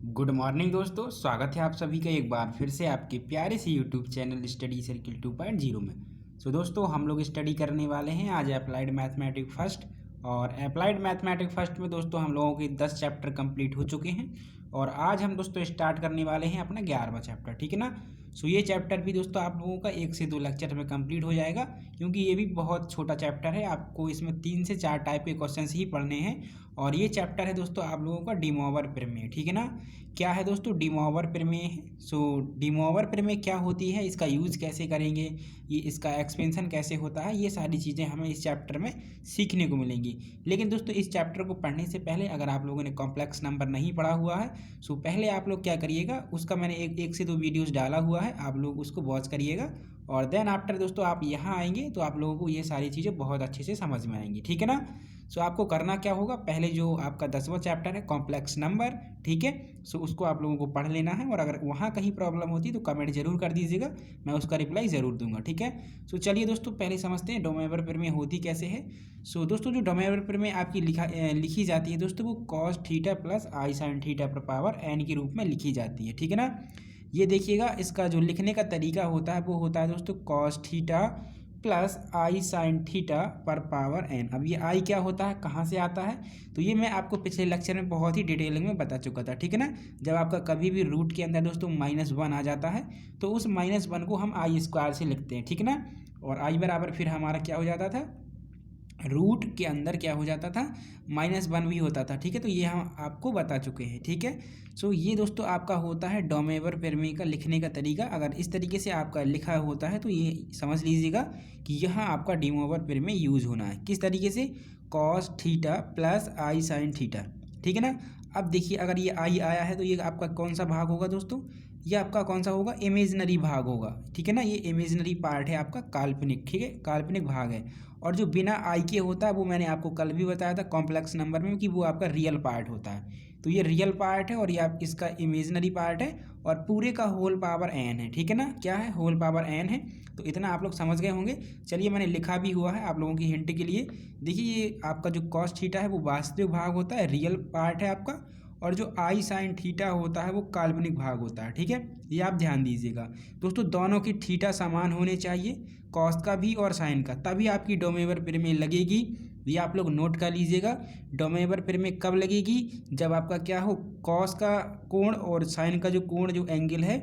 Good morning दोस्तों, स्वागत है आप सभी का एक बार फिर से आपके प्यारे से यूट्यूब चैनल स्टडी सर्किल 2.0 में। दोस्तों हम लोग स्टडी करने वाले हैं आज अप्लाइड मैथमेटिक्स फर्स्ट। और अप्लाइड मैथमेटिक्स फर्स्ट में दोस्तों हम लोगों के 10 चैप्टर कंप्लीट हो चुके हैं और आज हम दोस्तों स्टार्ट करने वाले हैं अपना 11वां चैप्टर, ठीक है ना। ये चैप्टर भी दोस्तों आप लोगों का 1 से 2 लेक्चर में कंप्लीट हो जाएगा, क्योंकि ये भी बहुत छोटा चैप्टर है। आपको इसमें 3 से 4 टाइप के क्वेश्चंस ही पढ़ने हैं और ये चैप्टर है दोस्तों आप लोगों का डी मोवर प्रमेय, ठीक है ना। क्या है दोस्तों डी मोवर प्रमेय है। डी मोवर प्रमेय क्या होती है, इसका यूज़ कैसे करेंगे, ये इसका एक्सपेंशन कैसे होता है, ये सारी चीज़ें हमें इस चैप्टर में सीखने को मिलेंगी। लेकिन दोस्तों इस चैप्टर को पढ़ने से पहले अगर आप लोगों ने कॉम्प्लेक्स नंबर नहीं पढ़ा हुआ है पहले आप लोग क्या करिएगा, उसका मैंने एक से 2 वीडियोज़ डाला हुआ है, आप लोग उसको वॉच करिएगा और देन आफ्टर दोस्तों आप यहाँ आएंगे तो आप लोगों को ये सारी चीज़ें बहुत अच्छे से समझ में आएंगी, ठीक है ना। आपको करना क्या होगा, पहले जो आपका 10वां चैप्टर है कॉम्प्लेक्स नंबर, ठीक है। उसको आप लोगों को पढ़ लेना है और अगर वहाँ कहीं प्रॉब्लम होती है तो कमेंट जरूर कर दीजिएगा, मैं उसका रिप्लाई ज़रूर दूंगा, ठीक है। चलिए दोस्तों पहले समझते हैं डोमेवर प्रमेय होती कैसे है। दोस्तों जो डोमेवर प्रमेय आपकी लिखी जाती है दोस्तों, वो cos theta plus i sine theta पर पावर एन के रूप में लिखी जाती है, ठीक है ना। ये देखिएगा, इसका जो लिखने का तरीका होता है वो होता है दोस्तों cos theta plus i sine theta पर पावर एन। अब ये आई क्या होता है, कहाँ से आता है, तो ये मैं आपको पिछले लेक्चर में बहुत ही डिटेलिंग में बता चुका था, ठीक है ना। जब आपका कभी भी रूट के अंदर दोस्तों -1 आ जाता है तो उस -1 को हम आई स्क्वायर से लिखते हैं, ठीक है ना। और आई बराबर फिर हमारा क्या हो जाता था, रूट के अंदर क्या हो जाता था, -1 भी होता था, ठीक है। तो ये हम आपको बता चुके हैं, ठीक है। ये दोस्तों आपका होता है डोमेवर प्रमेय का लिखने का तरीका। अगर इस तरीके से आपका लिखा होता है तो ये समझ लीजिएगा कि यहाँ आपका डोमेवर प्रमेय यूज होना है। किस तरीके से, cos theta plus i sine theta, ठीक है ना। अब देखिए अगर ये आई आया है तो ये आपका कौन सा भाग होगा दोस्तों, ये आपका कौन सा होगा, इमेजिनरी भाग होगा, ठीक है ना। ये इमेजिनरी पार्ट है आपका, काल्पनिक, ठीक है, काल्पनिक भाग है। और जो बिना आई के होता है वो मैंने आपको कल भी बताया था कॉम्प्लेक्स नंबर में कि वो आपका रियल पार्ट होता है। तो ये रियल पार्ट है और ये आप इसका इमेजिनरी पार्ट है और पूरे का होल पावर एन है, ठीक है ना। क्या है, होल पावर एन है। तो इतना आप लोग समझ गए होंगे। चलिए मैंने लिखा भी हुआ है आप लोगों की हिंट के लिए। देखिए ये आपका जो कॉस थीटा है वो वास्तविक भाग होता है, रियल पार्ट है आपका, और जो आई साइन थीटा होता है वो काल्पनिक भाग होता है, ठीक है। ये आप ध्यान दीजिएगा दोस्तों, दोनों की थीटा समान होने चाहिए, कॉस का भी और साइन का, तभी आपकी डोमेवर प्रमेय लगेगी। ये आप लोग नोट कर लीजिएगा। डोमेवर प्रमेय कब लगेगी, जब आपका क्या हो, कॉस का कोण और साइन का जो कोण, जो एंगल है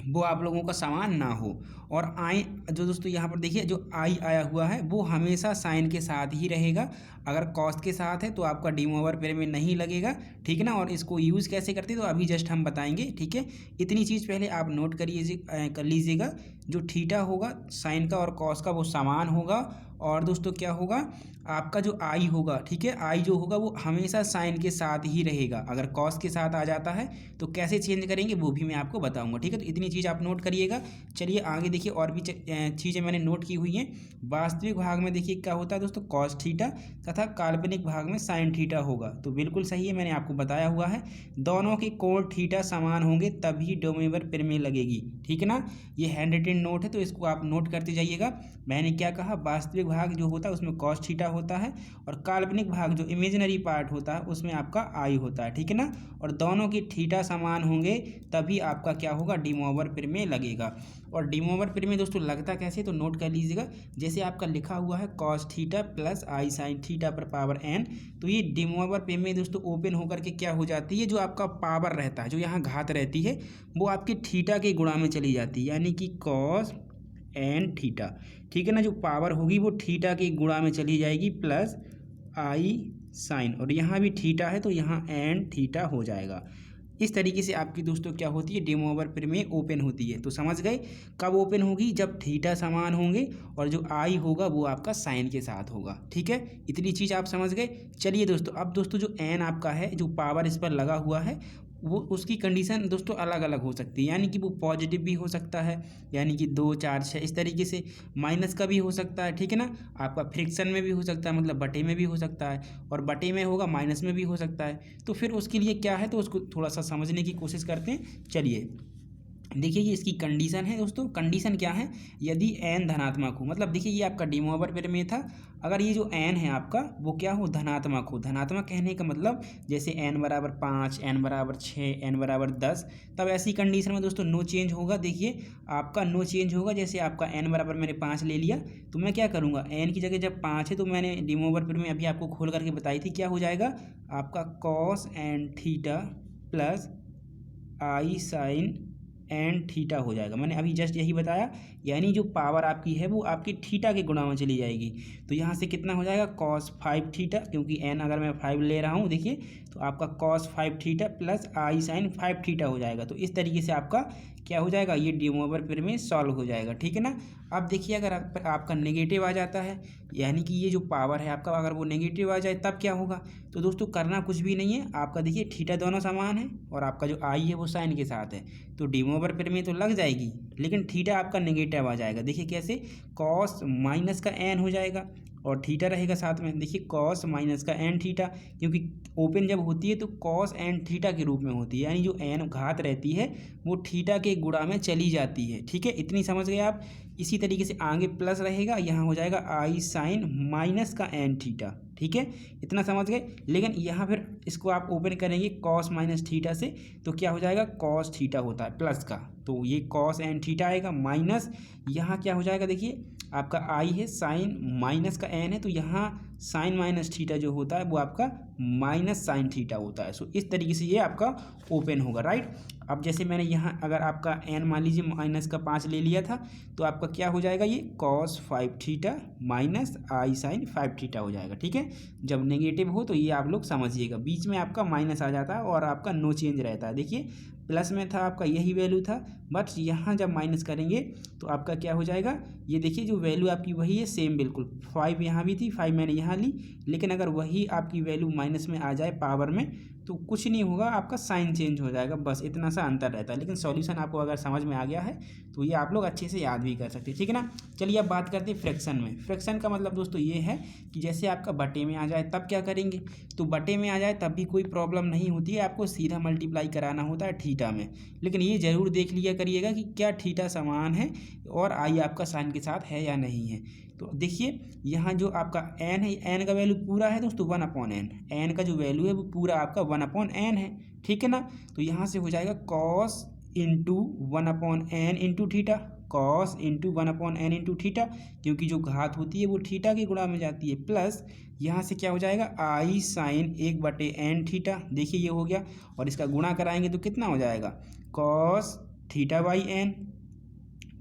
वो आप लोगों का समान ना हो। और आई जो दोस्तों यहाँ पर देखिए, जो आई आया हुआ है वो हमेशा साइन के साथ ही रहेगा, अगर कॉस के साथ है तो आपका डोमेवर प्रमेय नहीं लगेगा, ठीक है ना। और इसको यूज़ कैसे करते हैं तो अभी जस्ट हम बताएंगे, ठीक है। इतनी चीज़ पहले आप नोट कर लीजिएगा। जो थीटा होगा साइन का और कॉस का वो समान होगा, और दोस्तों क्या होगा, आपका जो आई होगा, ठीक है, आई जो होगा वो हमेशा साइन के साथ ही रहेगा। अगर कॉस के साथ आ जाता है तो कैसे चेंज करेंगे वो भी मैं आपको बताऊंगा, ठीक है। तो इतनी चीज़ आप नोट करिएगा। चलिए आगे देखिए, और भी चीज़ें मैंने नोट की हुई हैं। वास्तविक भाग में देखिए क्या होता है दोस्तों, कॉस थीटा, तथा काल्पनिक भाग में साइन थीटा होगा। तो बिल्कुल सही है, मैंने आपको बताया हुआ है, दोनों के कोण थीटा समान होंगे तभी डोमेवर प्रमेय लगेगी, ठीक है ना। ये हैंड रिटेन नोट है तो इसको आप नोट करते जाइएगा। मैंने क्या कहा, वास्तविक भाग जो होता है उसमें कॉस थीटा होता है और काल्पनिक भाग जो इमेजिनरी पार्ट होता है उसमें आपका आई होता है, ठीक है ना। और दोनों की थीटा समान होंगे तभी आपका क्या होगा, डोमेवर प्रमेय लगेगा। और डोमेवर प्रमेय दोस्तों लगता कैसे, तो नोट कर लीजिएगा। जैसे आपका लिखा हुआ है cos theta plus i sine theta पर पावर एन, तो ये डोमेवर प्रमेय दोस्तों ओपन होकर के क्या हो जाती है, जो आपका पावर रहता है, जो यहाँ घात रहती है वो आपकी थीटा के गुणा में चली जाती है, यानी कि कॉस एन थीटा, ठीक है ना। जो पावर होगी वो थीटा के गुणा में चली जाएगी प्लस आई साइन, और यहाँ भी थीटा है तो यहाँ एन थीटा हो जाएगा। इस तरीके से आपकी दोस्तों क्या होती है, डोमेवर प्रमेय ओपन होती है। तो समझ गए, कब ओपन होगी, जब थीटा समान होंगे और जो आई होगा वो आपका साइन के साथ होगा, ठीक है। इतनी चीज़ आप समझ गए। चलिए दोस्तों, अब दोस्तों जो एन आपका है, जो पावर इस पर लगा हुआ है, वो उसकी कंडीशन दोस्तों अलग अलग हो सकती है, यानी कि वो पॉजिटिव भी हो सकता है, यानी कि 2 4 6 इस तरीके से, माइनस का भी हो सकता है, ठीक है ना। आपका फ्रिक्शन में भी हो सकता है, मतलब बटे में भी हो सकता है, और बटे में होगा माइनस में भी हो सकता है। तो फिर उसके लिए क्या है, तो उसको थोड़ा सा समझने की कोशिश करते हैं। चलिए देखिए ये इसकी कंडीशन है दोस्तों। कंडीशन क्या है, यदि n धनात्मक हो, मतलब देखिए ये आपका डी मोवर प्रमेय था, अगर ये जो n है आपका वो क्या हो, धनात्मक हो। धनात्मक कहने का मतलब जैसे n बराबर 5, n बराबर 6, n बराबर 10, तब ऐसी कंडीशन में दोस्तों नो चेंज होगा। देखिए आपका नो चेंज होगा। जैसे आपका n बराबर मैंने 5 ले लिया, तो मैं क्या करूँगा, n की जगह जब 5 है तो मैंने डी मोवर प्रमेय अभी आपको खोल करके बताई थी, क्या हो जाएगा आपका cos N theta plus i sine N theta हो जाएगा। मैंने अभी जस्ट यही बताया, यानी जो पावर आपकी है वो आपकी थीटा के गुणा में चली जाएगी। तो यहाँ से कितना हो जाएगा कॉस 5 थीटा, क्योंकि एन अगर मैं 5 ले रहा हूँ देखिए, तो आपका cos 5 theta plus i sign 5 theta हो जाएगा। तो इस तरीके से आपका क्या हो जाएगा, ये डी मोवर प्रमेय सॉल्व हो जाएगा, ठीक है ना। अब देखिए अगर आपका नेगेटिव आ जाता है, यानी कि ये जो पावर है आपका अगर वो नेगेटिव आ जाए तब क्या होगा। तो दोस्तों करना कुछ भी नहीं है आपका, देखिए थीटा दोनों समान है और आपका जो आई है वो साइन के साथ है, तो डी मोवर प्रमेय तो लग जाएगी, लेकिन थीटा आपका नेगेटिव आ जाएगा। देखिए कैसे, कॉस माइनस का एन हो जाएगा और थीटा रहेगा साथ में। देखिए कॉस माइनस का एन थीटा, क्योंकि ओपन जब होती है तो कॉस एन थीटा के रूप में होती है, यानी जो एन घात रहती है वो थीटा के गुणा में चली जाती है, ठीक है। इतनी समझ गए आप। इसी तरीके से आगे प्लस रहेगा, यहाँ हो जाएगा आई साइन माइनस का एन थीटा, ठीक है, इतना समझ गए। लेकिन यहाँ फिर इसको आप ओपन करेंगे कॉस माइनस थीटा से, तो क्या हो जाएगा कॉस थीटा होता है प्लस का, तो ये कॉस एन थीटा आएगा माइनस, यहाँ क्या हो जाएगा देखिए आपका आई है साइन माइनस का एन है, तो यहाँ साइन माइनस थीटा जो होता है वो आपका माइनस साइन थीटा होता है। सो इस तरीके से ये आपका ओपन होगा, राइट। अब जैसे मैंने यहाँ अगर आपका एन मान लीजिए माइनस का 5 ले लिया था, तो आपका क्या हो जाएगा ये cos 5 theta minus i sign 5 theta हो जाएगा, ठीक है। जब नेगेटिव हो तो ये आप लोग समझिएगा, बीच में आपका माइनस आ जाता है और आपका नो चेंज रहता है। देखिए प्लस में था आपका यही वैल्यू था, बट यहाँ जब माइनस करेंगे तो आपका क्या हो जाएगा, ये देखिए जो वैल्यू आपकी वही है सेम बिल्कुल, 5 यहाँ भी थी, 5 मैंने यहाँ ली, लेकिन अगर वही आपकी वैल्यू माइनस में आ जाए पावर में तो कुछ नहीं होगा, आपका साइन चेंज हो जाएगा, बस इतना सा अंतर रहता है। लेकिन सॉल्यूशन आपको अगर समझ में आ गया है तो ये आप लोग अच्छे से याद भी कर सकते हैं, ठीक है ना। चलिए अब बात करते हैं फ्रैक्शन में। फ्रैक्शन का मतलब दोस्तों ये है कि जैसे आपका बटे में आ जाए तब क्या करेंगे, तो बटे में आ जाए तब भी कोई प्रॉब्लम नहीं होती है, आपको सीधा मल्टीप्लाई कराना होता है थीटा में। लेकिन ये ज़रूर देख लिया करिएगा कि क्या थीटा समान है और आई आपका साइन के साथ है या नहीं है। तो देखिए यहाँ जो आपका एन है, एन का वैल्यू पूरा है दोस्तों 1/n, एन का जो वैल्यू है वो पूरा आपका 1/n है, ठीक है ना। तो यहाँ से हो जाएगा cos into 1/n into theta, cos into 1/n into theta, क्योंकि जो घात होती है वो थीटा के गुणा में जाती है, प्लस यहाँ से क्या हो जाएगा आई साइन 1/n थीटा, देखिए ये हो गया, और इसका गुणा कराएंगे तो कितना हो जाएगा cos theta by n,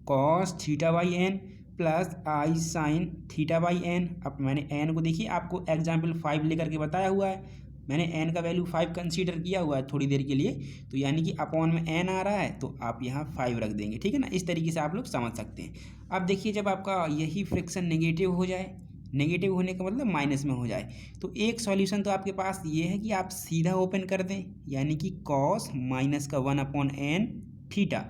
cos theta by n plus i sine theta by n. अब मैंने एन को देखिए आपको एग्जाम्पल 5 लेकर के बताया हुआ है, मैंने एन का वैल्यू 5 कंसीडर किया हुआ है थोड़ी देर के लिए, तो यानी कि अपॉन में एन आ रहा है तो आप यहाँ 5 रख देंगे, ठीक है ना। इस तरीके से आप लोग समझ सकते हैं। अब देखिए जब आपका यही फ्रैक्शन नेगेटिव हो जाए, नेगेटिव होने का मतलब माइनस में हो जाए, तो एक सॉल्यूशन तो आपके पास ये है कि आप सीधा ओपन कर दें, यानी कि कॉस माइनस का 1/n थीटा,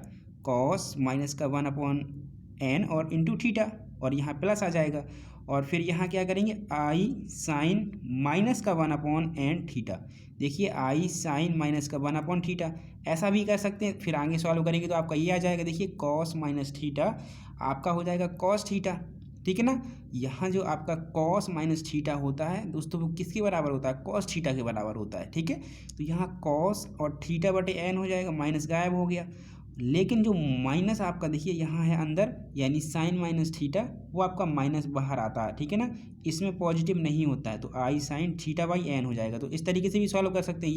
कॉस माइनस का 1/n और इंटू थीटा, और यहाँ प्लस आ जाएगा, और फिर यहाँ क्या करेंगे आई साइन माइनस का 1/n थीटा, देखिए आई साइन माइनस का 1/n थीटा, ऐसा भी कर सकते हैं। फिर आगे सॉल्व करेंगे तो आपका ये आ जाएगा, देखिए कॉस माइनस थीटा आपका हो जाएगा कॉस थीटा, ठीक है ना। यहाँ जो आपका कॉस माइनस थीटा होता है दोस्तों वो किसके बराबर होता है, कॉस थीटा के बराबर होता है, ठीक है। तो यहाँ कॉस और थीटा बटे एन हो जाएगा, माइनस गायब हो गया, लेकिन जो माइनस आपका देखिए यहाँ है अंदर, यानी साइन माइनस थीटा वो आपका माइनस बाहर आता है, ठीक है ना, इसमें पॉजिटिव नहीं होता है, तो आई साइन थीटा बाई एन हो जाएगा। तो इस तरीके से भी सॉल्व कर सकते हैं,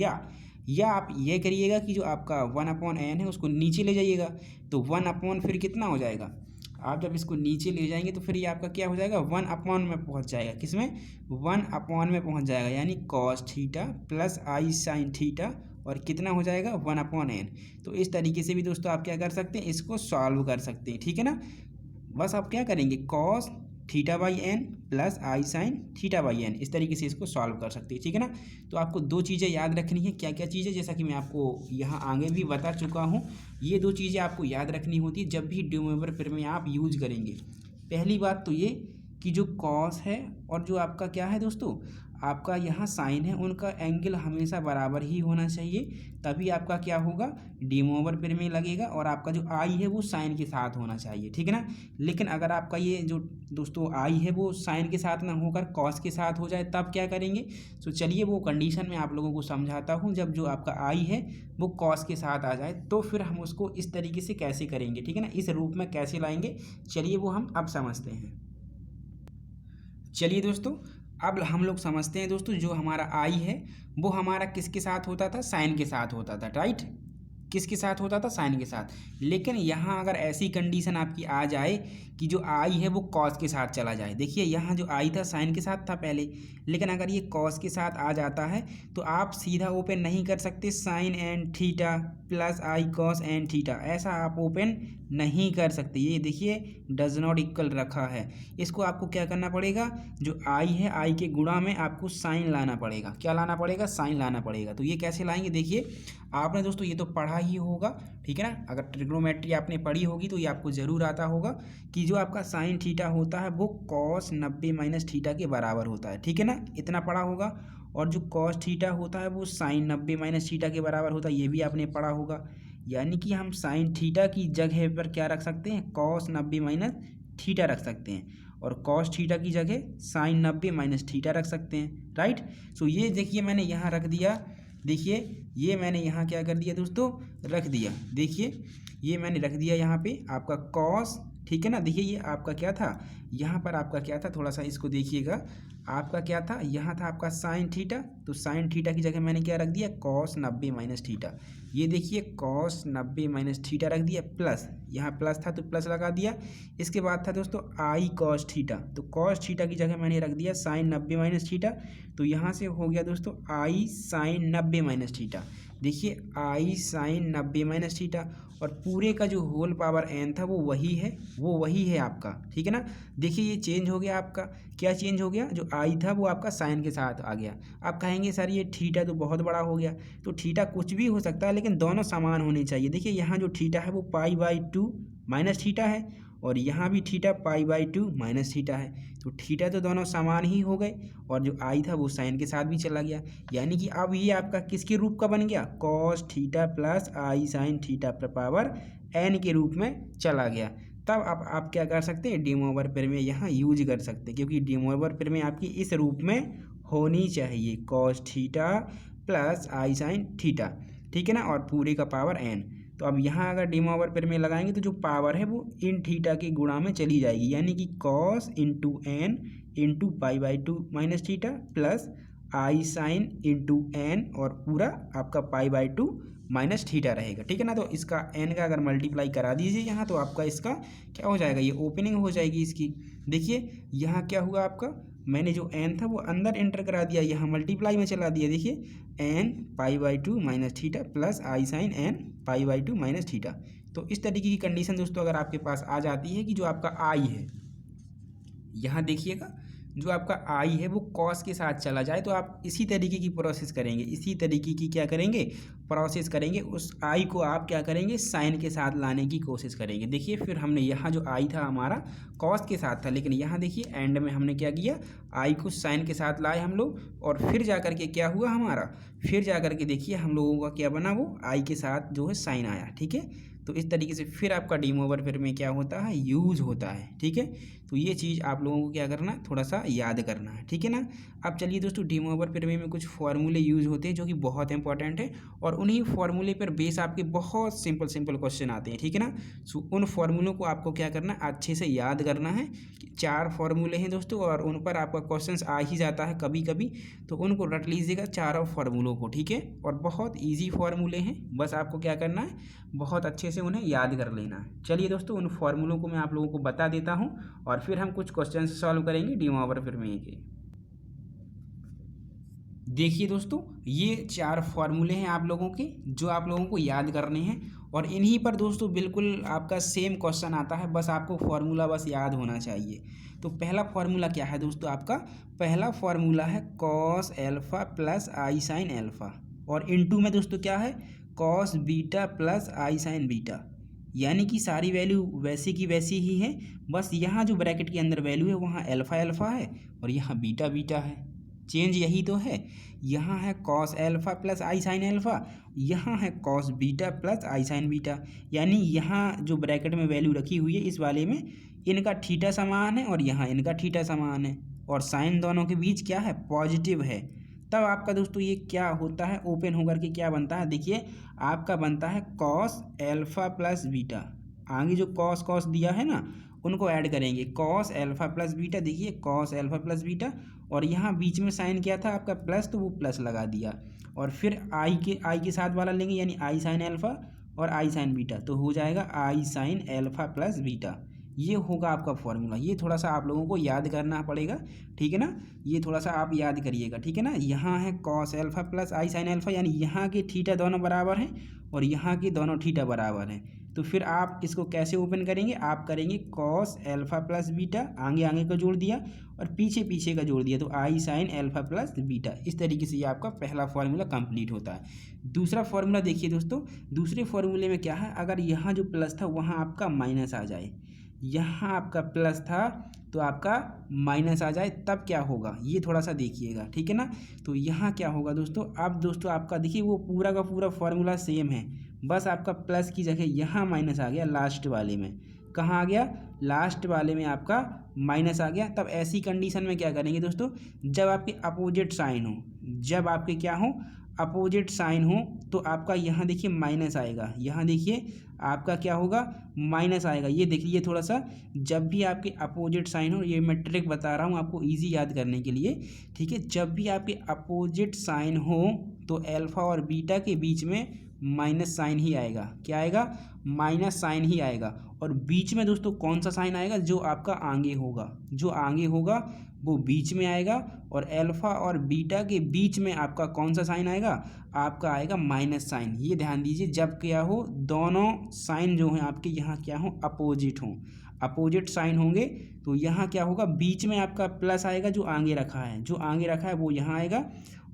या आप ये करिएगा कि जो आपका 1/n है उसको नीचे ले जाइएगा, तो 1/, फिर कितना हो जाएगा, आप जब इसको नीचे ले जाएंगे तो फिर ये आपका क्या हो जाएगा 1/, में पहुंच जाएगा, किसमें 1/, में पहुंच जाएगा, यानी cos theta plus i sine theta, और कितना हो जाएगा 1/n। तो इस तरीके से भी दोस्तों आप क्या कर सकते हैं, इसको सॉल्व कर सकते हैं, ठीक है ना। बस आप क्या करेंगे cos theta by n plus i sine theta by n, इस तरीके से इसको सॉल्व कर सकते हैं, ठीक है ना। तो आपको 2 चीज़ें याद रखनी है, क्या क्या चीज़ें, जैसा कि मैं आपको यहाँ आगे भी बता चुका हूँ, ये 2 चीज़ें आपको याद रखनी होती है जब भी डी मोवर प्रमेय आप यूज करेंगे। पहली बात तो ये कि जो कॉस है और जो आपका क्या है दोस्तों आपका यहाँ साइन है उनका एंगल हमेशा बराबर ही होना चाहिए, तभी आपका क्या होगा, डी मोवर प्रमेय लगेगा। और आपका जो आई है वो साइन के साथ होना चाहिए, ठीक है ना। लेकिन अगर आपका ये जो दोस्तों आई है वो साइन के साथ ना होकर कॉस के साथ हो जाए तब क्या करेंगे। तो चलिए वो कंडीशन मैं आप लोगों को समझाता हूँ। जब जो आपका आई है वो कॉस के साथ आ जाए तो फिर हम उसको इस तरीके से कैसे करेंगे, ठीक है ना, इस रूप में कैसे लाएंगे, चलिए वो हम अब समझते हैं। चलिए दोस्तों अब हम लोग समझते हैं दोस्तों, जो हमारा आई है वो हमारा किसके साथ होता था, साइन के साथ होता था, राइट। किसके साथ होता था, साइन के साथ। लेकिन यहाँ अगर ऐसी कंडीशन आपकी आ जाए कि जो आई है वो कॉस के साथ चला जाए, देखिए यहाँ जो आई था साइन के साथ था पहले, लेकिन अगर ये कॉस के साथ आ जाता है तो आप सीधा ओपन नहीं कर सकते sine n theta plus i cos n theta, ऐसा आप ओपन नहीं कर सकते। ये देखिए डज नॉट इक्वल रखा है, इसको आपको क्या करना पड़ेगा, जो आई है आई के गुणा में आपको साइन लाना पड़ेगा। क्या लाना पड़ेगा, साइन लाना पड़ेगा। तो ये कैसे लाएंगे, देखिए आपने दोस्तों ये तो पढ़ा ही होगा, ठीक है ना। अगर ट्रिग्नोमेट्री आपने पढ़ी होगी तो ये आपको ज़रूर आता होगा कि जो आपका साइन थीटा होता है वो कॉस 90 माइनस थीटा के बराबर होता है, ठीक है ना, इतना पढ़ा होगा। और जो कॉस थीटा होता है वो साइन 90 माइनस थीटा के बराबर होता है, ये भी आपने पढ़ा होगा। यानी कि हम साइन थीटा की जगह पर क्या रख सकते हैं, कॉस 90 माइनस थीटा रख सकते हैं, और कॉस थीटा की जगह साइन 90 माइनस थीटा रख सकते हैं, राइट। सो ये देखिए मैंने यहाँ रख दिया, देखिए ये मैंने यहाँ क्या कर दिया दोस्तों, रख दिया। देखिए ये मैंने रख दिया यहाँ पे आपका कॉस, ठीक है ना। देखिए ये आपका क्या था, यहाँ पर आपका क्या था, थोड़ा सा इसको देखिएगा, आपका क्या था, यहाँ था आपका साइन थीटा, तो साइन थीटा की जगह मैंने क्या रख दिया, कॉस 90 माइनस थीटा। ये देखिए कॉस 90 माइनस थीटा रख दिया, प्लस यहाँ प्लस था तो प्लस लगा दिया। इसके बाद था दोस्तों आई कॉस थीटा, तो कॉस थीटा की जगह मैंने रख दिया साइन 90 माइनस थीटा, तो यहाँ से हो गया दोस्तों आई साइन 90 माइनस थीटा। देखिए आई साइन 90 माइनस थीटा, और पूरे का जो होल पावर एन था वो वही है, वो वही है आपका, ठीक है ना। देखिए ये चेंज हो गया आपका, क्या चेंज हो गया, जो आई था वो आपका साइन के साथ आ गया। आप कहेंगे सर ये थीटा तो बहुत बड़ा हो गया, तो थीटा कुछ भी हो सकता है लेकिन दोनों समान होने चाहिए। देखिए यहाँ जो थीटा है वो पाई बाई 2 माइनस थीटा है, और यहाँ भी theta pi by 2 minus theta है, तो थीटा तो दोनों समान ही हो गए, और जो आई था वो साइन के साथ भी चला गया। यानी कि अब ये आपका किसके रूप का बन गया, cos theta plus i sine theta पर पावर एन के रूप में चला गया। तब आप क्या कर सकते हैं, डी मोवर प्रमेय यहाँ यूज कर सकते हैं, क्योंकि डी मोवर प्रमेय आपकी इस रूप में होनी चाहिए, cos theta plus i sine theta, ठीक है ना, और पूरे का पावर एन। तो अब यहाँ अगर डी मोवर प्रमेय लगाएंगे तो जो पावर है वो इन थीटा के गुणा में चली जाएगी, यानी कि cos into n into pi by 2 minus theta plus i sine into n, और पूरा आपका पाई बाई 2 माइनस थीटा रहेगा, ठीक है ना। तो इसका एन का अगर मल्टीप्लाई करा दीजिए यहाँ, तो आपका इसका क्या हो जाएगा, ये ओपनिंग हो जाएगी इसकी। देखिए यहाँ क्या हुआ आपका, मैंने जो एन था वो अंदर एंटर करा दिया, यहाँ मल्टीप्लाई में चला दिया। देखिए n pi by 2 minus theta plus i sine n pi by 2 minus theta. तो इस तरीके की कंडीशन दोस्तों अगर आपके पास आ जाती है कि जो आपका आई है, यहाँ देखिएगा जो आपका आई है वो कॉस के साथ चला जाए, तो आप इसी तरीके की प्रोसेस करेंगे, इसी तरीके की क्या करेंगे, प्रोसेस करेंगे। उस आई को आप क्या करेंगे, साइन के साथ लाने की कोशिश करेंगे। देखिए फिर हमने यहाँ जो आई था हमारा कॉस के साथ था, लेकिन यहाँ देखिए एंड में हमने क्या किया, आई को साइन के साथ लाए हम लोग, और फिर जा कर के क्या हुआ हमारा, फिर जा कर के देखिए हम लोगों का क्या बना, वो आई के साथ जो है साइन आया, ठीक है। तो इस तरीके से फिर आपका डी मोवर प्रमेय क्या होता है, यूज़ होता है, ठीक है। तो ये चीज़ आप लोगों को क्या करना है, थोड़ा सा याद करना है, ठीक है ना। अब चलिए दोस्तों डी मोवर प्रमेय में कुछ फॉर्मूले यूज़ होते हैं जो कि बहुत इंपॉर्टेंट है, और उन्हीं फॉर्मूले पर बेस आपके बहुत सिंपल क्वेश्चन आते हैं, ठीक है ना। सो उन फॉर्मूलों को आपको क्या करना है, अच्छे से याद करना है। 4 फॉर्मूले हैं दोस्तों, और उन पर आपका क्वेश्चन आ ही जाता है कभी कभी, तो उनको रट लीजिएगा चारों फॉर्मूलों को, ठीक है। और बहुत ईजी फॉर्मूले हैं, बस आपको क्या करना है, बहुत अच्छे से उन्हें याद कर लेना है। चलिए दोस्तों उन फॉर्मूलों को मैं आप लोगों को बता देता हूं, और फिर हम कुछ क्वेश्चन सॉल्व करेंगे डी मोवर प्रमेय के। देखिए दोस्तों ये 4 फॉर्मूले हैं आप लोगों के, जो आप लोगों को याद करने हैं, और इन्हीं पर दोस्तों बिल्कुल आपका सेम क्वेश्चन आता है, बस आपको फॉर्मूला बस याद होना चाहिए। तो पहला फॉर्मूला क्या है दोस्तों, आपका पहला फॉर्मूला है cos alpha plus i sine alpha, और इनटू में दोस्तों क्या है, cos beta plus i sine beta. यानी कि सारी वैल्यू वैसी की वैसी ही है, बस यहाँ जो ब्रैकेट के अंदर वैल्यू है वहाँ एल्फा एल्फा है, और यहाँ बीटा बीटा है। चेंज यही तो है। यहाँ है cos alpha plus i sine alpha, यहाँ है cos beta plus i sine beta, यानी यहाँ जो ब्रैकेट में वैल्यू रखी हुई है इस वाले में इनका थीटा समान है और यहाँ इनका थीटा समान है, और साइन दोनों के बीच क्या है, पॉजिटिव है। तब आपका दोस्तों ये क्या होता है, ओपन होकर के क्या बनता है, देखिए आपका बनता है कॉस एल्फा प्लस बीटा। आगे जो कॉस कॉस दिया है ना उनको ऐड करेंगे, कॉस एल्फा प्लस बीटा, देखिए कॉस एल्फा प्लस बीटा, और यहाँ बीच में साइन क्या था आपका प्लस, तो वो प्लस लगा दिया, और फिर आई के साथ वाला लेंगे यानी आई साइन एल्फा और आई साइन बीटा, तो हो जाएगा आई साइन एल्फा प्लस बीटा। ये होगा आपका फॉर्मूला। ये थोड़ा सा आप लोगों को याद करना पड़ेगा, ठीक है ना, ये थोड़ा सा आप याद करिएगा, ठीक है ना। यहाँ है cos alpha plus i sine alpha, यानी यहाँ के थीटा दोनों बराबर हैं और यहाँ के दोनों थीटा बराबर हैं, तो फिर आप इसको कैसे ओपन करेंगे, आप करेंगे कॉस एल्फा प्लस बीटा, आगे आगे का जोड़ दिया और पीछे पीछे का जोड़ दिया, तो आई साइन एल्फा प्लस बीटा। इस तरीके से ये आपका पहला फॉर्मूला कंप्लीट होता है। दूसरा फॉर्मूला देखिए दोस्तों, दूसरे फॉर्मूले में क्या है, अगर यहाँ जो प्लस था वहाँ आपका माइनस आ जाए, यहाँ आपका प्लस था तो आपका माइनस आ जाए, तब क्या होगा ये थोड़ा सा देखिएगा, ठीक है ना। तो यहाँ क्या होगा दोस्तों, अब दोस्तों आपका देखिए वो पूरा का पूरा फॉर्मूला सेम है, बस आपका प्लस की जगह यहाँ माइनस आ गया लास्ट वाले में। कहाँ आ गया, लास्ट वाले में आपका माइनस आ गया। तब ऐसी कंडीशन में क्या करेंगे दोस्तों, जब आपके अपोजिट साइन हो, जब आपके क्या हो, अपोजिट साइन हो, तो आपका यहाँ देखिए माइनस आएगा, यहाँ देखिए आपका क्या होगा, माइनस आएगा। ये देखिए थोड़ा सा, जब भी आपके अपोजिट साइन हो, ये मैं ट्रिक बता रहा हूँ आपको इजी याद करने के लिए, ठीक है, जब भी आपके अपोजिट साइन हो तो एल्फा और बीटा के बीच में माइनस साइन ही आएगा। क्या आएगा, माइनस साइन ही आएगा। और बीच में दोस्तों कौन सा साइन आएगा, जो आपका आगे होगा, जो आगे होगा वो बीच में आएगा, और एल्फा और बीटा के बीच में आपका कौन सा साइन आएगा, आपका आएगा माइनस साइन। ये ध्यान दीजिए, जब क्या हो, दोनों साइन जो हैं आपके यहाँ क्या हो, अपोजिट हों, अपोजिट साइन होंगे, तो यहाँ क्या होगा, बीच में आपका प्लस आएगा, जो आगे रखा है, जो आगे रखा है वो यहाँ आएगा,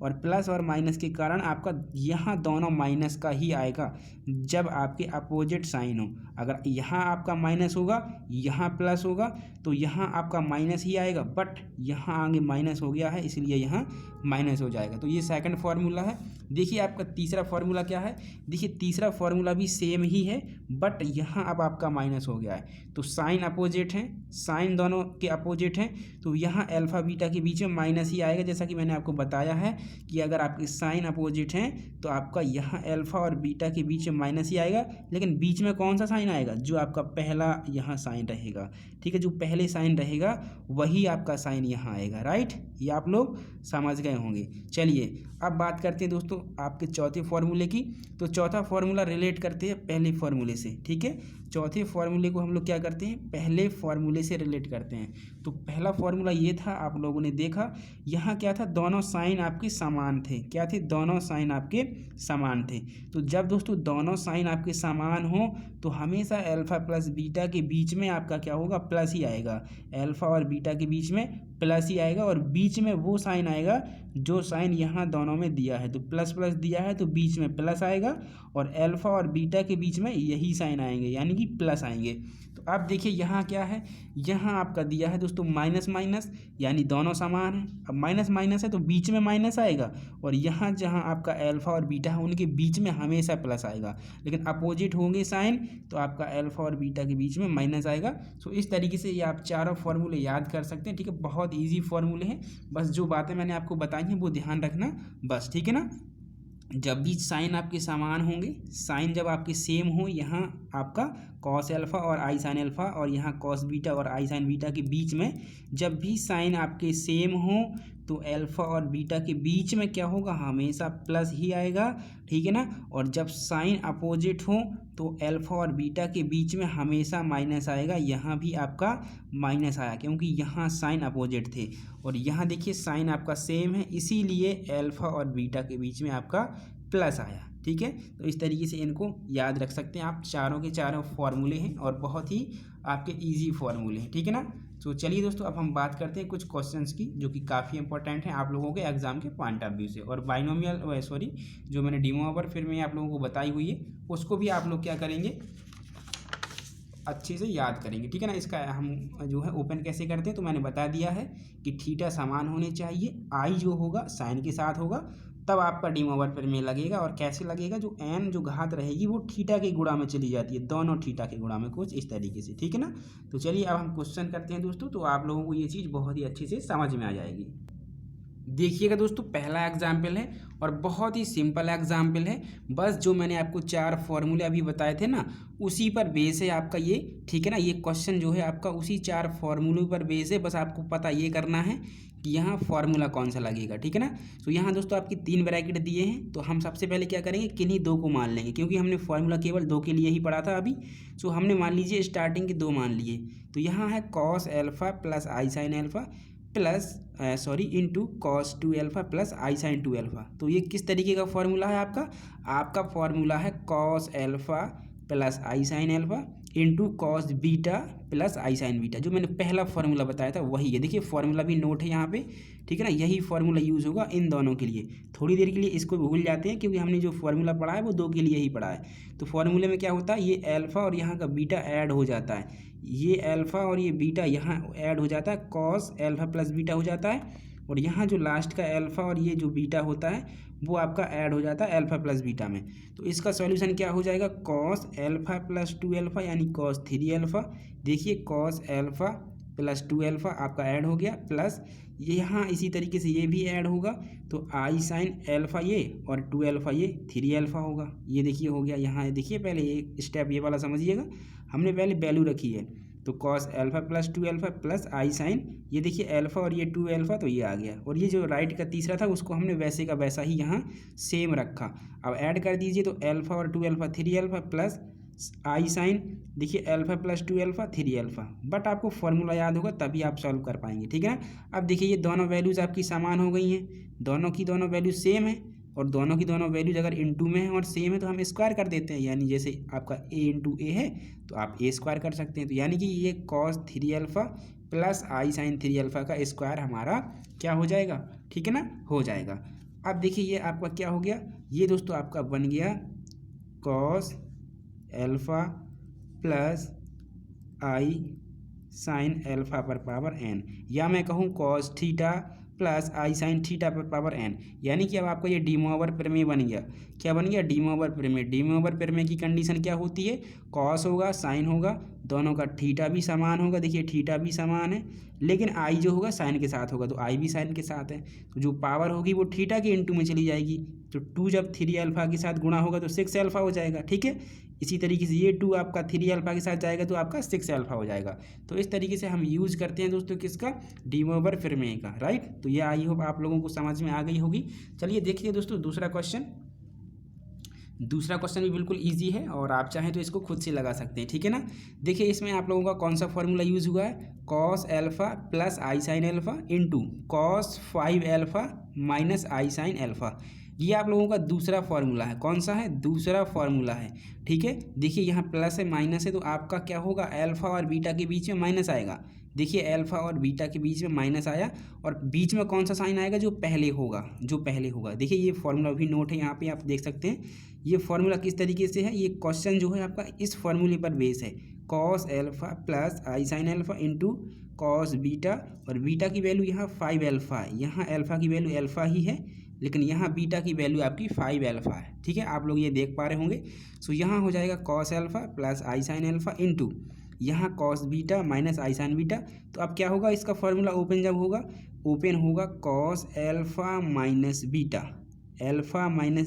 और प्लस और माइनस के कारण आपका यहाँ दोनों माइनस का ही आएगा जब आपके अपोजिट साइन हो। अगर यहाँ आपका माइनस होगा, यहाँ प्लस होगा, तो यहाँ आपका माइनस ही आएगा, बट यहाँ आगे माइनस हो गया है इसलिए यहाँ माइनस हो जाएगा। तो ये सेकंड फार्मूला है। देखिए आपका तीसरा फार्मूला क्या है, देखिए तीसरा फार्मूला भी सेम ही है, बट यहाँ अब आपका माइनस हो गया है, तो साइन अपोजिट हैं, साइन दोनों के अपोजिट हैं, तो यहाँ अल्फा बीटा के बीच में माइनस ही आएगा। जैसा कि मैंने आपको बताया है कि अगर आपके साइन अपोजिट हैं तो आपका यहाँ अल्फा और बीटा के बीच में माइनस ही आएगा, लेकिन बीच में कौन सा साइन आएगा, जो आपका पहला यहाँ साइन रहेगा, ठीक है, जो पहले साइन रहेगा वही आपका साइन यहाँ आएगा, राइट। ये आप लोग समझ गए होंगे। चलिए अब बात करते हैं दोस्तों आपके चौथे फार्मूले की। तो चौथा फार्मूला रिलेट करते हैं पहले फार्मूले से, ठीक है, चौथे फार्मूले को हम लोग क्या करते हैं, पहले फार्मूले से रिलेट करते हैं। तो पहला फार्मूला ये था, आप लोगों ने देखा यहाँ क्या था, दोनों साइन आपके समान थे। क्या थे, दोनों साइन आपके समान थे। तो जब दोस्तों दोनों साइन आपके समान हो तो हमेशा अल्फा प्लस बीटा के बीच में आपका क्या होगा, प्लस ही आएगा। अल्फा और बीटा के बीच में प्लस ही आएगा, और बीच में वो साइन आएगा जो साइन यहाँ दोनों में दिया है, तो प्लस प्लस दिया है तो बीच में प्लस आएगा, और अल्फा और बीटा के बीच में यही साइन आएंगे यानी कि प्लस आएंगे। तो अब देखिए यहाँ क्या है, यहाँ आपका दिया है दोस्तों माइनस माइनस, यानी दोनों समान हैं। अब माइनस माइनस है तो बीच में माइनस आएगा, और यहाँ जहाँ आपका अल्फा और बीटा है उनके बीच में हमेशा प्लस आएगा, लेकिन अपोजिट होंगे साइन तो आपका अल्फा और बीटा के बीच में माइनस आएगा। सो इस तरीके से ये आप चारों फार्मूले याद कर सकते हैं, ठीक है, बहुत ईजी फार्मूले हैं, बस जो बातें मैंने आपको बताई हैं वो ध्यान रखना बस, ठीक है ना। जब भी साइन आपके समान होंगे, साइन जब आपके सेम हो, यहाँ आपका कॉस एल्फा और आई साइन एल्फा, और यहाँ कॉस बीटा और आई साइन बीटा के बीच में जब भी साइन आपके सेम हो तो अल्फा और बीटा के बीच में क्या होगा, हमेशा प्लस ही आएगा, ठीक है ना। और जब साइन अपोजिट हो तो अल्फा और बीटा के बीच में हमेशा माइनस आएगा। यहाँ भी आपका माइनस आया क्योंकि यहाँ साइन अपोजिट थे, और यहाँ देखिए साइन आपका सेम है, इसीलिए अल्फा और बीटा के बीच में आपका प्लस आया, ठीक है। तो इस तरीके से इनको याद रख सकते हैं आप। चारों के चारों फार्मूले हैं और बहुत ही आपके इजी फार्मूले हैं, ठीक है ना। तो चलिए दोस्तों अब हम बात करते हैं कुछ क्वेश्चंस की जो कि काफ़ी इंपॉर्टेंट हैं आप लोगों के एग्जाम के पॉइंट ऑफ व्यू से। और बाइनोमियल जो मैंने डेमो पर फिर मैं आप लोगों को बताई हुई है उसको भी आप लोग क्या करेंगे, अच्छे से याद करेंगे, ठीक है ना। इसका हम जो है ओपन कैसे करते हैं तो मैंने बता दिया है कि थीटा समान होने चाहिए, आई जो होगा साइन के साथ होगा, तब आपका डी ओवर प्रमेय लगेगा। और कैसे लगेगा, जो एन जो घात रहेगी वो थीटा के गुणा में चली जाती है, दोनों थीटा के गुणा में, कुछ इस तरीके से, ठीक है ना। तो चलिए अब हम क्वेश्चन करते हैं दोस्तों, तो आप लोगों को ये चीज़ बहुत ही अच्छे से समझ में आ जाएगी। देखिएगा दोस्तों, पहला एग्जाम्पल है और बहुत ही सिंपल एग्जाम्पल है। बस जो मैंने आपको 4 फॉर्मूले अभी बताए थे ना, उसी पर बेस है आपका ये, ठीक है ना। ये क्वेश्चन जो है आपका उसी 4 फॉर्मूलों पर बेस है। बस आपको पता ये करना है कि यहाँ फार्मूला कौन सा लगेगा, ठीक है ना। तो यहाँ दोस्तों आपकी 3 ब्रैकेट दिए हैं, तो हम सबसे पहले क्या करेंगे, किन्हीं 2 को मान लेंगे, क्योंकि हमने फार्मूला केवल 2 के लिए ही पढ़ा था अभी। सो हमने मान लीजिए स्टार्टिंग के 2 मान लिए। तो यहाँ है cos alpha plus i sine alpha plus into cos 2 alpha plus i sine 2 alpha. तो ये किस तरीके का फॉर्मूला है आपका फॉर्मूला है cos alpha plus i sine alpha into cos beta plus i sine beta. जो मैंने पहला फार्मूला बताया था वही है। देखिए फार्मूला भी नोट है यहाँ पे, ठीक है ना। यही फार्मूला यूज़ होगा इन दोनों के लिए। थोड़ी देर के लिए इसको भूल जाते हैं, क्योंकि हमने जो फार्मूला पढ़ा है वो 2 के लिए ही पढ़ा है। तो फार्मूले में क्या होता है, ये एल्फा और यहाँ का बीटा ऐड हो जाता है, ये एल्फा और ये बीटा यहाँ ऐड हो जाता है, कॉस एल्फा प्लस बीटा हो जाता है। और यहाँ जो लास्ट का एल्फा और ये जो बीटा होता है वो आपका ऐड हो जाता है एल्फा प्लस बीटा में। तो इसका सॉल्यूशन क्या हो जाएगा, कॉस एल्फा प्लस 2 एल्फा यानी कॉस 3 एल्फा। देखिए कॉस एल्फा प्लस 2 एल्फा आपका ऐड हो गया, प्लस ये यहाँ इसी तरीके से ये भी ऐड होगा, तो आई साइन एल्फा ये और 2 एल्फा ये 3 एल्फा होगा। ये देखिए हो गया। यहाँ देखिए पहले ये स्टेप ये वाला समझिएगा, हमने पहले वैल्यू रखी है, तो cos alpha plus 2 alpha plus i sine, ये देखिए एल्फा और ये 2 एल्फा, तो ये आ गया। और ये जो राइट का तीसरा था उसको हमने वैसे का वैसा ही यहाँ सेम रखा। अब ऐड कर दीजिए, तो एल्फा और 2 alpha 3 alpha plus i sign, देखिए alpha plus 2 alpha 3 alpha. But आपको फॉर्मूला याद होगा तभी आप सॉल्व कर पाएंगे, ठीक है ना। अब देखिए ये दोनों वैल्यूज़ आपकी समान हो गई हैं, दोनों की दोनों वैल्यूज सेम है, और दोनों की दोनों वैल्यूज अगर इनटू में है और सेम है तो हम स्क्वायर कर देते हैं। यानी जैसे आपका a इंटू ए है तो आप a स्क्वायर कर सकते हैं। तो यानी कि ये cos 3 alpha plus i sign 3 alpha का स्क्वायर हमारा क्या हो जाएगा, ठीक है ना, हो जाएगा। अब देखिए ये आपका क्या हो गया, ये दोस्तों आपका बन गया cos alpha plus i sine alpha पर पावर n, या मैं कहूँ cos theta plus i sine theta पर पावर n। यानी कि अब आपका ये डी मोवर प्रमेय बन गया। क्या बन गया, डी मोवर प्रमेय। डी मोवर प्रमेय की कंडीशन क्या होती है, कॉस होगा साइन होगा, दोनों का थीटा भी समान होगा, देखिए थीटा भी समान है, लेकिन आई जो होगा साइन के साथ होगा, तो आई भी साइन के साथ है, तो जो पावर होगी वो थीटा के इंटू में चली जाएगी। तो 2 जब 3 एल्फा के साथ गुणा होगा तो 6 एल्फा हो जाएगा, ठीक है। इसी तरीके से ये 2 आपका 3 एल्फा के साथ जाएगा तो आपका 6 एल्फा हो जाएगा। तो इस तरीके से हम यूज़ करते हैं दोस्तों किसका, डी मोवर प्रमेय का, राइट। तो ये आई होप आप लोगों को समझ में आ गई होगी। चलिए देखिए दोस्तों दूसरा क्वेश्चन भी बिल्कुल इजी है और आप चाहें तो इसको खुद से लगा सकते हैं, ठीक है ना। देखिए इसमें आप लोगों का कौन सा फॉर्मूला यूज़ हुआ है, cos alpha plus i sine alpha into cos 5 alpha minus i sine alpha. ये आप लोगों का दूसरा फार्मूला है। कौन सा है, दूसरा फार्मूला है, ठीक है। देखिए यहाँ प्लस है माइनस है, तो आपका क्या होगा, अल्फा और बीटा के बीच में माइनस आएगा। देखिए अल्फा और बीटा के बीच में माइनस आया, और बीच में कौन सा साइन आएगा, जो पहले होगा। देखिए ये फार्मूला भी नोट है, यहाँ पे आप देख सकते हैं। ये फार्मूला किस तरीके से है, ये क्वेश्चन जो है आपका इस फार्मूले पर बेस है, cos alpha plus i sine alpha into cos beta, और बीटा की वैल्यू यहाँ 5 एल्फा है, यहाँ एल्फा की वैल्यू एल्फा ही है, लेकिन यहाँ बीटा की वैल्यू आपकी 5 एल्फा है, ठीक है। आप लोग ये देख पा रहे होंगे। सो यहाँ हो जाएगा cos alpha plus i sine alpha into यहाँ cos beta minus i sine beta. तो अब क्या होगा, इसका फॉर्मूला ओपन जब होगा, ओपन होगा कॉस एल्फा माइनस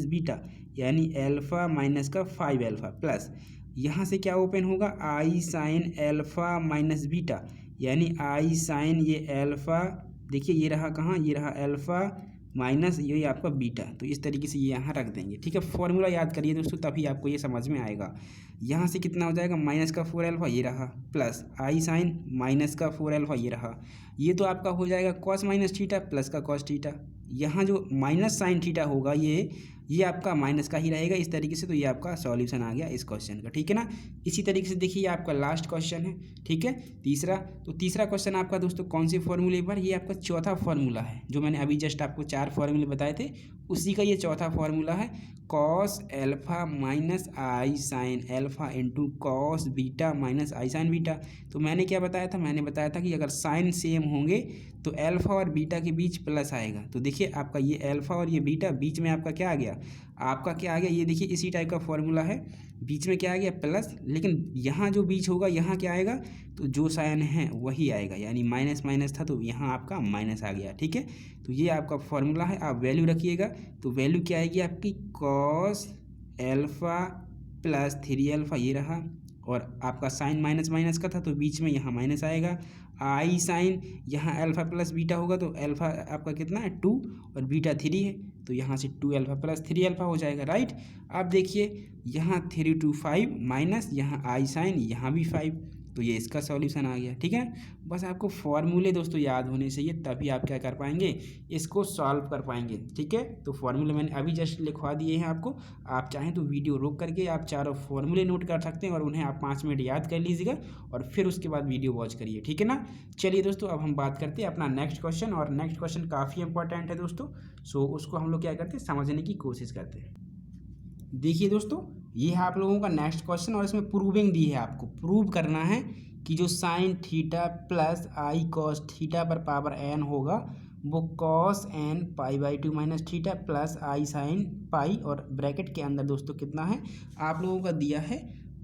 बीटा, यानी एल्फा माइनस का 5 एल्फा, प्लस यहाँ से क्या ओपन होगा, आई साइन एल्फा माइनस बीटा, यानी आई साइन ये एल्फा, देखिए ये रहा कहाँ, ये रहा एल्फा माइनस ये आपका बीटा। तो इस तरीके से ये यहाँ रख देंगे, ठीक है। फॉर्मूला याद करिए दोस्तों, तभी आपको ये समझ में आएगा। यहाँ से कितना हो जाएगा, माइनस का 4 एल्फा ये रहा, प्लस आई साइन माइनस का 4 एल्फा ये रहा। ये तो आपका हो जाएगा कॉस माइनस थीटा प्लस का कॉस थीटा। यहाँ जो माइनस साइन थीटा होगा ये आपका माइनस का ही रहेगा इस तरीके से। तो ये आपका सॉल्यूशन आ गया इस क्वेश्चन का, ठीक है ना। इसी तरीके से देखिए आपका लास्ट क्वेश्चन है, ठीक है, तीसरा। तो तीसरा क्वेश्चन आपका दोस्तों कौन से फॉर्मूले पर, ये आपका चौथा फॉर्मूला है। जो मैंने अभी जस्ट आपको 4 फॉर्मूले बताए थे उसी का ये चौथा फॉर्मूला है, cos alpha minus i sine alpha into cos beta minus i sine beta. तो मैंने क्या बताया था, मैंने बताया था कि अगर साइन सेम होंगे तो एल्फा और बीटा के बीच प्लस आएगा। तो देखिए आपका ये एल्फा और ये बीटा बीच में आपका क्या आ गया, आपका क्या आ गया, ये देखिए इसी टाइप का फॉर्मूला है, बीच में क्या आ गया प्लस, लेकिन यहाँ जो बीच होगा यहाँ क्या आएगा, तो जो साइन है वही आएगा, यानी माइनस माइनस था तो यहाँ आपका माइनस आ गया, ठीक है। तो ये आपका फॉर्मूला है, आप वैल्यू रखिएगा। तो वैल्यू क्या आएगी आपकी, कॉस एल्फा प्लस 3 अल्फा ये रहा, और आपका साइन माइनस माइनस का था तो बीच में यहाँ माइनस आएगा, आई साइन यहाँ अल्फा प्लस बीटा होगा तो अल्फा आपका कितना है 2 और बीटा 3 है, तो यहाँ से 2 अल्फा प्लस 3 अल्फा हो जाएगा, राइट। अब देखिए यहाँ 3 2 5 माइनस यहाँ आई साइन यहाँ भी 5, तो ये इसका सॉल्यूशन आ गया, ठीक है। बस आपको फॉर्मूले दोस्तों याद होने चाहिए, तभी आप क्या कर पाएंगे, इसको सॉल्व कर पाएंगे, ठीक है। तो फॉर्मूले मैंने अभी जस्ट लिखवा दिए हैं आपको, आप चाहें तो वीडियो रोक करके आप चारों फॉर्मूले नोट कर सकते हैं और उन्हें आप 5 मिनट याद कर लीजिएगा और फिर उसके बाद वीडियो वॉच करिए, ठीक है ना। चलिए दोस्तों अब हम बात करते हैं अपना नेक्स्ट क्वेश्चन, और नेक्स्ट क्वेश्चन काफ़ी इंपॉर्टेंट है दोस्तों। सो उसको हम लोग क्या करते हैं, समझने की कोशिश करते हैं। देखिए दोस्तों ये है आप लोगों का नेक्स्ट क्वेश्चन, और इसमें प्रूविंग दी है, आपको प्रूव करना है कि जो sine theta plus i cos theta पर पावर n होगा वो cos n pi by 2 minus theta plus i sine pi, और ब्रैकेट के अंदर दोस्तों कितना है आप लोगों का दिया है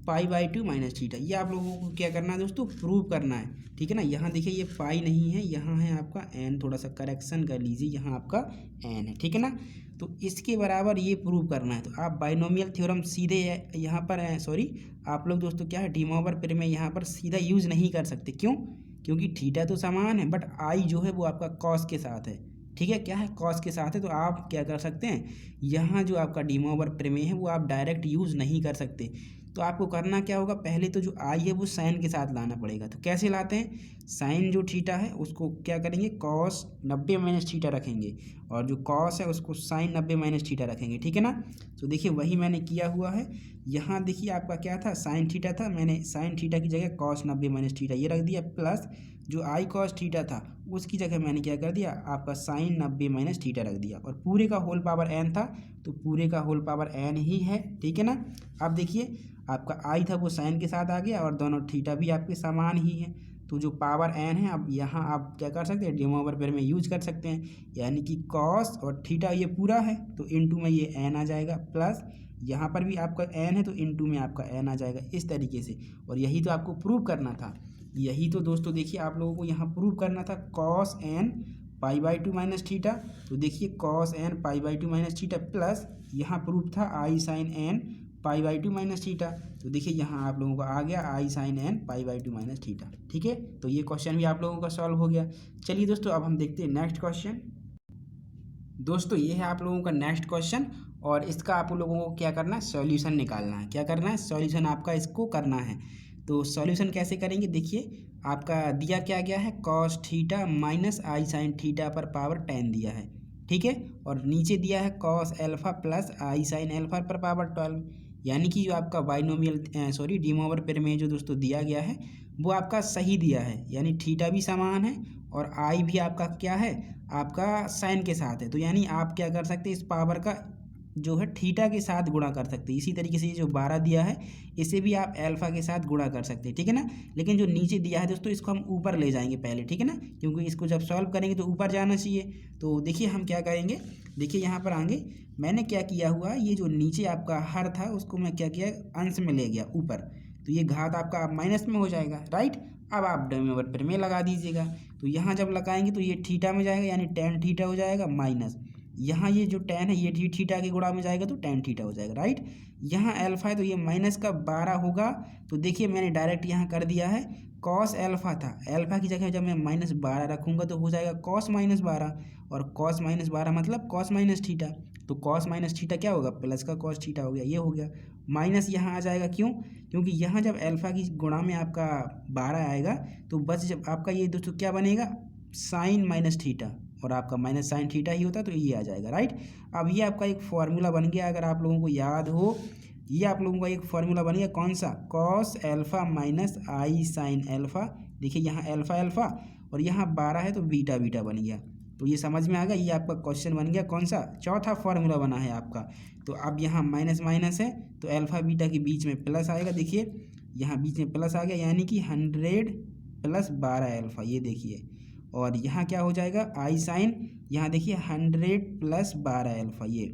पाई बाई 2 माइनस थीटा। ये आप लोगों को क्या करना है दोस्तों, प्रूव करना है, ठीक है ना। यहाँ देखिए ये पाई नहीं है, यहाँ है आपका n, थोड़ा सा करेक्शन कर लीजिए, यहाँ आपका n है, ठीक है ना। तो इसके बराबर ये प्रूव करना है, तो आप बाइनोमियल थ्योरम सीधे यहाँ पर सॉरी आप लोग दोस्तों क्या है, डी मोवर प्रमेय यहाँ पर सीधा यूज़ नहीं कर सकते। क्यों, क्योंकि थीटा तो समान है बट आई जो है वो आपका कॉस के साथ है, ठीक है, क्या है कॉस के साथ है। तो आप क्या कर सकते हैं, यहाँ जो आपका डी मोवर प्रमेय है वो आप डायरेक्ट यूज़ नहीं कर सकते। तो आपको करना क्या होगा, पहले तो जो आई है वो साइन के साथ लाना पड़ेगा। तो कैसे लाते हैं, साइन जो थीटा है उसको क्या करेंगे, कॉस 90 माइनस थीटा रखेंगे, और जो कॉस है उसको साइन 90 माइनस थीटा रखेंगे, ठीक है ना। तो देखिए वही मैंने किया हुआ है। यहाँ देखिए आपका क्या था, साइन थीटा था, मैंने साइन थीटा की जगह कॉस 90 माइनस थीटा ये रख दिया, प्लस जो आई कॉस थीटा था उसकी जगह मैंने क्या कर दिया, आपका साइन 90 माइनस थीटा रख दिया, और पूरे का होल पावर n था तो पूरे का होल पावर n ही है, ठीक है ना। अब देखिए आपका आई था वो साइन के साथ आ गया, और दोनों थीटा भी आपके समान ही है, तो जो पावर n है अब यहाँ आप क्या कर सकते हैं, डी मोवर प्रमेय में यूज कर सकते हैं, यानी कि कॉस और थीटा ये पूरा है तो इनटू में ये n आ जाएगा, प्लस यहाँ पर भी आपका n है तो इनटू में आपका n आ जाएगा, इस तरीके से। और यही तो आपको प्रूव करना था, यही तो दोस्तों देखिए आप लोगों को यहाँ प्रूव करना था, cos n pi by 2 minus theta. तो देखिए cos n pi by 2 minus theta, plus यहाँ प्रूफ था i sine n pi by 2 minus theta. तो देखिए यहाँ आप लोगों को आ गया i sine n pi by 2 minus theta, ठीक है। तो ये क्वेश्चन भी आप लोगों का सॉल्व हो गया। चलिए दोस्तों अब हम देखते हैं नेक्स्ट क्वेश्चन। दोस्तों ये है आप लोगों का नेक्स्ट क्वेश्चन, और इसका आप लोगों को क्या करना है, सॉल्यूशन निकालना है। क्या करना है, सॉल्यूशन आपका इसको करना है। तो सॉल्यूशन कैसे करेंगे, देखिए आपका दिया क्या गया है, cos theta minus i sine theta पर पावर 10 दिया है, ठीक है, और नीचे दिया है cos alpha plus i sine alpha पर पावर 12, यानी कि जो आपका बाइनोमियल डी मोवर प्रमेय जो दोस्तों दिया गया है वो आपका सही दिया है, यानी थीटा भी समान है और आई भी आपका क्या है, आपका साइन के साथ है। तो यानी आप क्या कर सकते हैं, इस पावर का जो है थीटा के साथ गुणा कर सकते हैं। इसी तरीके से ये जो 12 दिया है इसे भी आप अल्फा के साथ गुणा कर सकते हैं, ठीक है ना। लेकिन जो नीचे दिया है दोस्तों इसको हम ऊपर ले जाएंगे पहले, ठीक है ना, क्योंकि इसको जब सॉल्व करेंगे तो ऊपर जाना चाहिए। तो देखिए हम क्या करेंगे, देखिए यहाँ पर आएंगे, मैंने क्या किया हुआ, ये जो नीचे आपका हर था उसको मैं क्या किया, अंश में ले गया ऊपर, तो ये घात आपका माइनस में हो जाएगा, राइट। अब आप डी मोवर प्रमेय लगा दीजिएगा, तो यहाँ जब लगाएंगे तो ये थीटा में जाएगा, यानी tan थीटा हो जाएगा, माइनस यहाँ ये जो tan है ये थीटा के गुणा में जाएगा तो tan थीटा हो जाएगा, राइट। यहाँ अल्फा है तो ये माइनस का 12 होगा। तो देखिए मैंने डायरेक्ट यहाँ कर दिया है, कॉस एल्फा था, एल्फा की जगह जब मैं माइनस 12 रखूँगा तो हो जाएगा कॉस माइनस 12, और कॉस माइनस 12 मतलब कॉस माइनस थीटा। तो कॉस माइनस थीटा क्या होगा, प्लस का कॉस थीटा हो गया, ये हो गया। माइनस यहाँ आ जाएगा, क्यों, क्योंकि यहाँ जब अल्फा की गुणा में आपका 12 आएगा तो बस जब आपका ये दोस्तों क्या बनेगा, साइन माइनस थीटा, और आपका माइनस साइन थीटा ही होता तो ये आ जाएगा, राइट। अब ये आपका एक फॉर्मूला बन गया, अगर आप लोगों को याद हो, ये आप लोगों का एक फॉर्मूला बन गया, कौन सा, cos alpha minus i sine alpha. देखिए यहाँ एल्फा एल्फा और यहाँ 12 है तो बीटा बीटा बन गया। तो ये समझ में आ गया, ये आपका क्वेश्चन बन गया कौन सा, चौथा फॉर्मूला बना है आपका। तो अब यहाँ माइनस माइनस है तो एल्फा बीटा के बीच में प्लस आएगा, देखिए यहाँ बीच में प्लस आ गया, यानी कि 100 प्लस 12 एल्फा, ये देखिए। और यहाँ क्या हो जाएगा, आई साइन, यहाँ देखिए 100 प्लस 12 एल्फा, ये।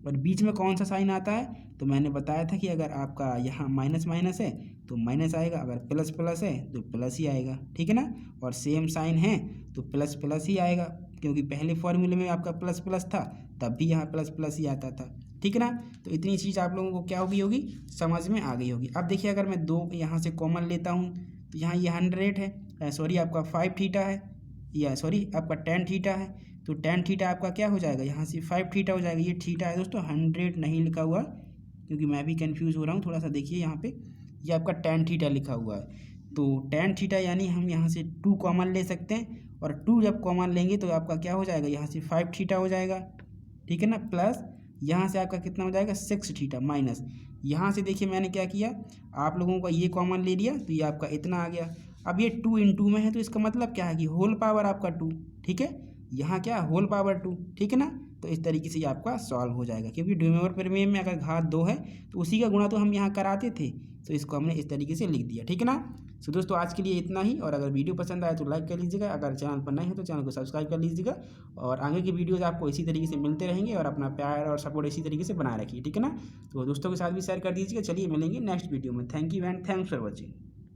और बीच में कौन सा साइन आता है, तो मैंने बताया था कि अगर आपका यहाँ माइनस माइनस है तो माइनस आएगा, अगर प्लस प्लस है तो प्लस ही आएगा, ठीक है ना। और सेम साइन है तो प्लस प्लस ही आएगा, क्योंकि पहले फॉर्मूले में आपका प्लस प्लस था तब भी यहाँ प्लस प्लस ही आता था, ठीक है ना। तो इतनी चीज़ आप लोगों को क्या होगी समझ में आ गई होगी। अब देखिए अगर मैं 2 यहाँ से कॉमन लेता हूँ तो यहाँ ये 100 है, सॉरी आपका 5 थीटा है, या सॉरी आपका 10 थीटा है, तो 10 थीटा आपका क्या हो जाएगा, यहाँ से 5 थीटा हो जाएगा। ये थीटा है दोस्तों, 100 नहीं लिखा हुआ क्योंकि मैं भी कंफ्यूज हो रहा हूँ थोड़ा सा। देखिए यहाँ पे ये आपका 10 थीटा लिखा हुआ है, तो 10 थीटा यानी हम यहाँ से 2 कॉमन ले सकते हैं, और 2 जब कॉमन लेंगे तो आपका क्या हो जाएगा, यहाँ से 5 थीटा हो जाएगा, ठीक है ना। प्लस यहाँ से आपका कितना हो जाएगा, 6 थीटा, माइनस यहाँ से देखिए मैंने क्या किया, आप लोगों का ये कॉमन ले लिया तो ये आपका इतना आ गया। अब ये 2 इन 2 में है तो इसका मतलब क्या है कि होल पावर आपका 2, ठीक है, यहाँ क्या होल पावर 2, ठीक है ना। तो इस तरीके से ये आपका सॉल्व हो जाएगा, क्योंकि ड्यूमेवर प्रमेय में अगर घात 2 है तो उसी का गुणा तो हम यहाँ कराते थे, तो इसको हमने इस तरीके से लिख दिया, ठीक है ना। सो दोस्तों आज के लिए इतना ही, और अगर वीडियो पसंद आए तो लाइक कर लीजिएगा, अगर चैनल पर नए हो तो चैनल को सब्सक्राइब कर लीजिएगा, और आगे की वीडियोज़ आपको इसी तरीके से मिलते रहेंगे, और अपना प्यार और सपोर्ट इसी तरीके से बनाए रखिए, ठीक है ना। तो दोस्तों के साथ भी शेयर कर दीजिएगा। चलिए मिलेंगे नेक्स्ट वीडियो में। Thank you and thanks for watching.